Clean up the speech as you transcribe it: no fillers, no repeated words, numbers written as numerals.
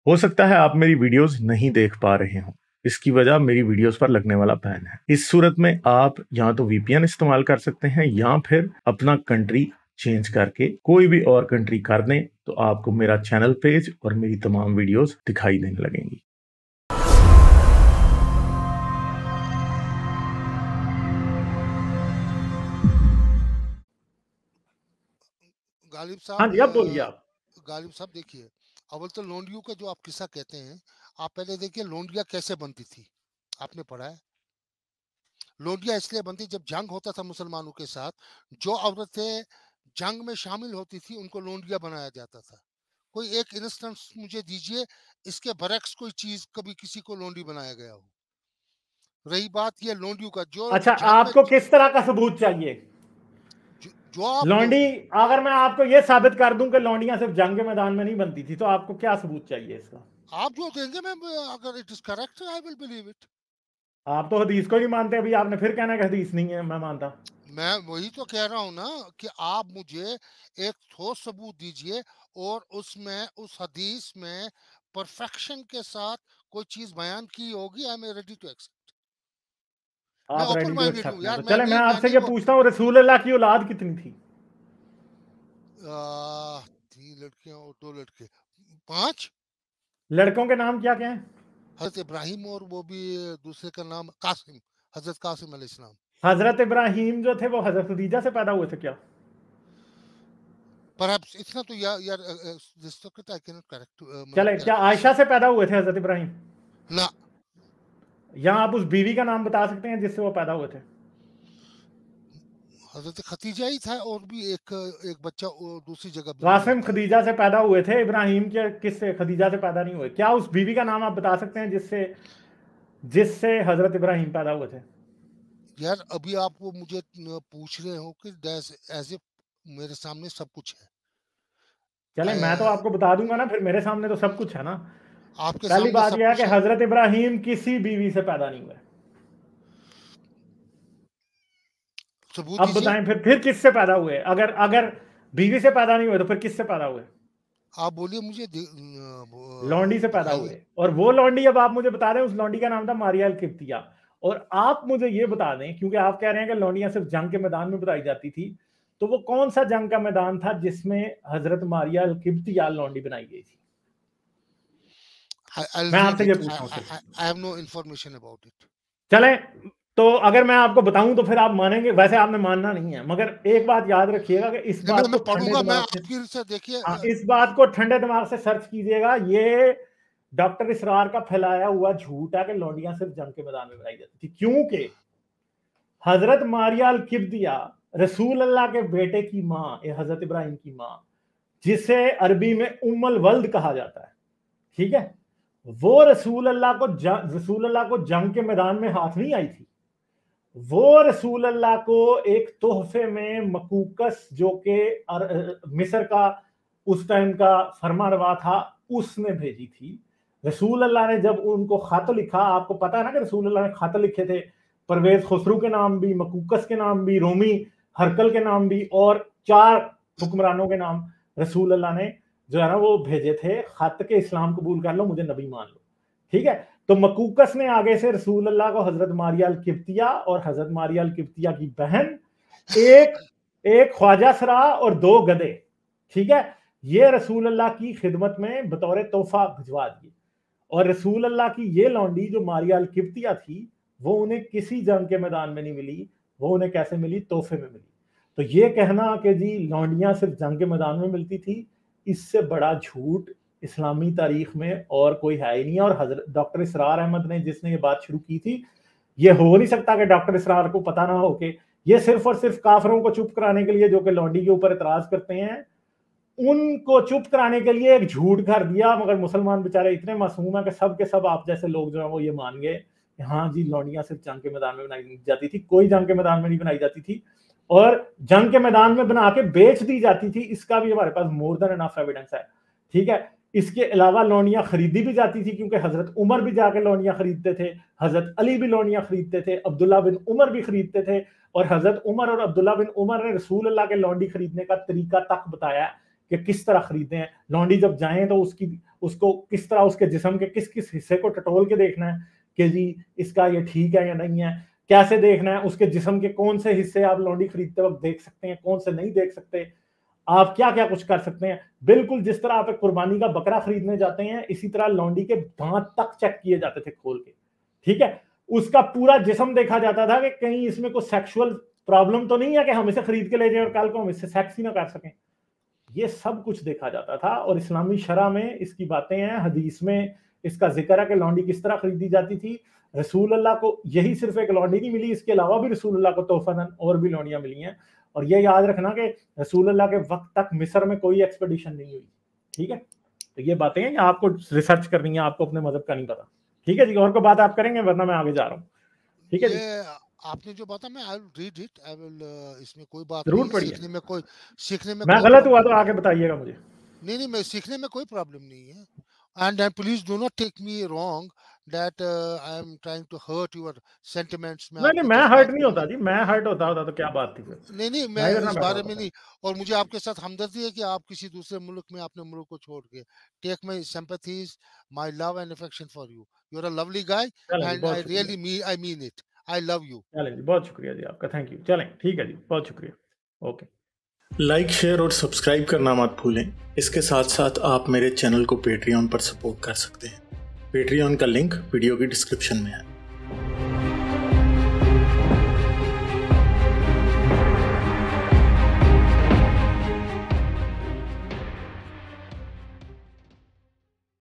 हो सकता है आप मेरी वीडियोस नहीं देख पा रहे हो, इसकी वजह मेरी वीडियोस पर लगने वाला बैन है। इस सूरत में आप या तो VPN इस्तेमाल कर सकते हैं या फिर अपना कंट्री चेंज करके कोई भी और कंट्री कर दें, तो आपको मेरा चैनल पेज और मेरी तमाम वीडियोस दिखाई देने लगेंगी। गालिब हाँ साहब जी, अब बोलिए आप। गालिब साहब देखिए, अव्वल तो लोंडियों का जो आप किस्सा कहते हैं, आप पहले देखिए लोंडिया कैसे बनती थी, आपने पढ़ा है? लोंडिया इसलिए बनती जब जंग होता था मुसलमानों के साथ, जो औरतें जंग में शामिल होती थी उनको लोंडिया बनाया जाता था। कोई एक इंस्टेंस मुझे दीजिए इसके बरक्स कोई चीज कभी किसी को लोंडी बनाया गया हो। रही बात ये लोंडियों का, जो अच्छा, जंग में आपको किस तरह का सबूत चाहिए? जो आप लौंडी, अगर मैं आपको यह साबित कर दूं कि लौंडियां सिर्फ जंग के मैदान में नहीं बनती थी, तो आपको क्या सबूत चाहिए इसका? आप जो देंगे मैं अगर it is correct I will believe it. आप तो हदीस को ही नहीं मानते, अभी आपने फिर कहना कि हदीस नहीं है मैं मानता। मैं वही तो कह रहा हूं ना कि आप मुझे एक ठोस सबूत दीजिए और उसमें उस हदीस में परफेक्शन के साथ कोई चीज बयान की होगी, I am ready to accept. मैं आप ओपन रेडी टू माइंडेड हूँ एक्सेप्ट हैं, यार, तो चले मैं आपसे नहीं ये वो पूछता हूँ, रसूल अल्लाह की औलाद कितनी थी? 3 लड़कियां और 2 लड़के, 5। लड़कों के नाम क्या क्या हैं? हजरत इब्राहिम और वो भी दूसरे का नाम कासिम, हजरत कासिम अलैहिस्सलाम। हजरत इब्राहिम जो थे वो हजरत खदीजा से पैदा हुए थे क्या? परहैप्स इतना तो यार this I can not correct, मतलब चले, क्या करेक्टली आयशा से से पैदा हुए थे हजरत इब्राहिम? ना। या आप उस बीवी का नाम बता सकते हैं जिससे वो पैदा हुए थे? हजरत खतीजा ही था और भी एक बच्चा दूसरी जगह भी हुआ कासिम था। खदीजा से पैदा हुए थे, इब्राहिम के किससे, खदीजा से पैदा नहीं हुए? क्या उस बीवी का नाम आप बता सकते हैं जिससे जिससे हजरत इब्राहिम पैदा हुए थे? यार अभी आप वो मुझे पूछ रहे हो कि एज इफ मेरे सामने सब कुछ है। चले, मैं तो आपको बता दूंगा ना, फिर मेरे सामने तो सब कुछ है ना। आपके पहली सामने बात सब यह है कुछ कि है। हजरत इब्राहिम किसी बीवी से पैदा नहीं हुए। सबूत अब दीजिए। बताएं फिर किससे पैदा हुए? अगर अगर बीवी से पैदा नहीं हुए तो फिर किससे पैदा हुए? आप बोलिए मुझे लौंडी से पैदा दिखाइए। हुए। और वो लौंडी, अब आप मुझे बता रहे हैं, उस लौंडी का नाम था मारिया अल किब्तिया। और आप मुझे ये बता दें, क्योंकि आप कह रहे हैं कि लौंडियां सिर्फ जंग के मैदान में बताई जाती थी, तो वो कौन सा जंग का मैदान था जिसमें हजरत मारिया अल किब्तिया लौंडी बनाई गई थी? I'll मैं read आपसे ये it. पूछ रहा हूँ सिर्फ। I have no information about it. चलें, तो अगर मैं आपको बताऊं तो फिर आप मानेंगे, वैसे आपने मानना नहीं है, मगर एक बात याद रखिएगा कि इस नहीं, बात मैं को ठंडे पढ़ूंगा, मैं दिमाग से, आपकी से देखिए हाँ, इस बात को ठंडे दिमाग से सर्च कीजिएगा। ये डॉक्टर इसरार का फैलाया हुआ झूठ है कि लौंडियां सिर्फ जंग के मैदान में बनाई जाती थी, क्योंकि हजरत मारिया अल किब्तिया रसूल अल्लाह के बेटे की माँ, हजरत इब्राहिम की माँ, जिसे अरबी में उम्मुल वल्द कहा जाता है, ठीक है, वो रसूल अल्लाह को जंग के मैदान में हाथ नहीं आई थी। वो रसूल अल्लाह को एक तोहफे में मकूकस, जो कि मिस्र का उस टाइम का फरमारवा था, उसने भेजी थी। रसूल अल्लाह ने जब उनको खत लिखा, आपको पता है ना कि रसूल अल्लाह ने खत लिखे थे, परवेज खुसरू के नाम भी, मकूकस के नाम भी, रोमी हरकल के नाम भी, और 4 हुक्मरानों के नाम रसूल अल्लाह ने जो है ना वो भेजे थे, खत के इस्लाम कबूल कर लो, मुझे नबी मान लो, ठीक है। तो मकूकस ने आगे से रसूल अल्लाह को हजरत मारिया अल किब्तिया और हजरत मारिया अल किब्तिया की बहन, एक ख्वाजा सरा और 2 गधे, ठीक है, ये रसूल अल्लाह की खिदमत में बतौर तोहफा भिजवा दिए। और रसूल अल्लाह की ये लौंडी जो मारिया अल किब्तिया थी, वो उन्हें किसी जंग के मैदान में नहीं मिली, वो उन्हें कैसे मिली? तोहफे में मिली। तो ये कहना कि जी लौंडियां सिर्फ जंग के मैदान में मिलती थी, इससे बड़ा झूठ इस्लामी तारीख में और कोई है ही नहीं। और हजरत डॉक्टर इसरार अहमद ने, जिसने ये बात शुरू की थी, ये हो नहीं सकता कि डॉक्टर इसरार को पता ना हो कि ये सिर्फ और सिर्फ काफरों को चुप कराने के लिए, जो कि लौंडी के ऊपर एतराज करते हैं, उनको चुप कराने के लिए एक झूठ कर दिया। मगर मुसलमान बेचारे इतने मासूम है कि सब के सब आप जैसे लोग जो है वो ये मान गए कि हाँ जी लौंडियां सिर्फ जंग के मैदान में बनाई जाती थी, कोई जंग के मैदान में नहीं बनाई जाती थी, और जंग के मैदान में बना के बेच दी जाती थी। इसका भी हमारे पास मोर देन एनफ एविडेंस है, ठीक है। इसके अलावा लौंडियां खरीदी भी जाती थी, क्योंकि हजरत उमर भी जाके लौंडियां खरीदते थे, हजरत अली भी लौंडियां खरीदते थे, अब्दुल्ला बिन उमर भी खरीदते थे। और हजरत उमर और अब्दुल्ला बिन उमर ने रसूल अल्लाह के लौंडी खरीदने का तरीका तक बताया कि किस तरह खरीदते हैं। लॉन्डी जब जाएं तो उसको किस तरह उसके जिस्म के किस किस हिस्से को टटोल के देखना है कि जी इसका ये ठीक है या नहीं है, कैसे देखना है, उसके जिस्म के कौन से हिस्से आप लॉन्डी खरीदते वक्त देख सकते हैं, कौन से नहीं देख सकते, आप क्या क्या कुछ कर सकते हैं। बिल्कुल जिस तरह आप एक कुर्बानी का बकरा खरीदने जाते हैं, इसी तरह लॉन्डी के दांत तक चेक किए जाते थे खोल के, ठीक है। उसका पूरा जिस्म देखा जाता था कि कहीं इसमें कोई सेक्सुअल प्रॉब्लम तो नहीं है कि हम इसे खरीद के ले जाएं और कल को हम इससे सेक्स ही ना कर सकें। ये सब कुछ देखा जाता था और इस्लामी शरह में इसकी बातें हैं, हदीस में इसका जिक्र है कि लॉन्डी किस तरह खरीदी जाती थी। रसूल अल्लाह को यही सिर्फ एक लॉन्डी नहीं मिली, इसके अलावा भी रसूल अल्लाह को तोहफतन और भी लॉन्डियां मिली हैं। और ये याद रखना कि रसूल अल्लाह के वक्त तक मिस्र में कोई एक्सपेडिशन नहीं हुई, ठीक है। तो ये बातें हैं, आपको रिसर्च करनी है, आपको अपने मजहब का नहीं पता, ठीक है जी। और कोई बात आप करेंगे वरना मैं आगे जा रहा हूँ, ठीक है जी। आपने जो बात मैं I will read it, I will, इसमें कोई बात जरूर नहीं, पढ़िए। सीखने में मैं गलत हुआ तो आके बताइएगा मुझे। नहीं, मैं सीखने में कोई प्रॉब्लम नहीं है। And please do not take me wrong that I am trying to hurt your sentiments. नहीं, मैं हर्ट नहीं होता जी, मैं हर्ट होता तो क्या बात थी फिर। नहीं, मैं इस बारे में नहीं। और मुझे आपके साथ हमदर्दी है कि आप किसी दूसरे मुल्क में अपने मुल्क को छोड़ के, take my sympathies, my love and affection for you. You're a lovely guy and I really mean it. I love you. चलें जी, बहुत शुक्रिया जी आपका, थैंक यू। चलें, ठीक है जी, बहुत शुक्रिया, ओके। लाइक, शेयर और सब्सक्राइब करना मत भूलें। इसके साथ साथ आप मेरे चैनल को पेट्रियन पर सपोर्ट कर सकते हैं। पेट्रियन का लिंक वीडियो की डिस्क्रिप्शन में है।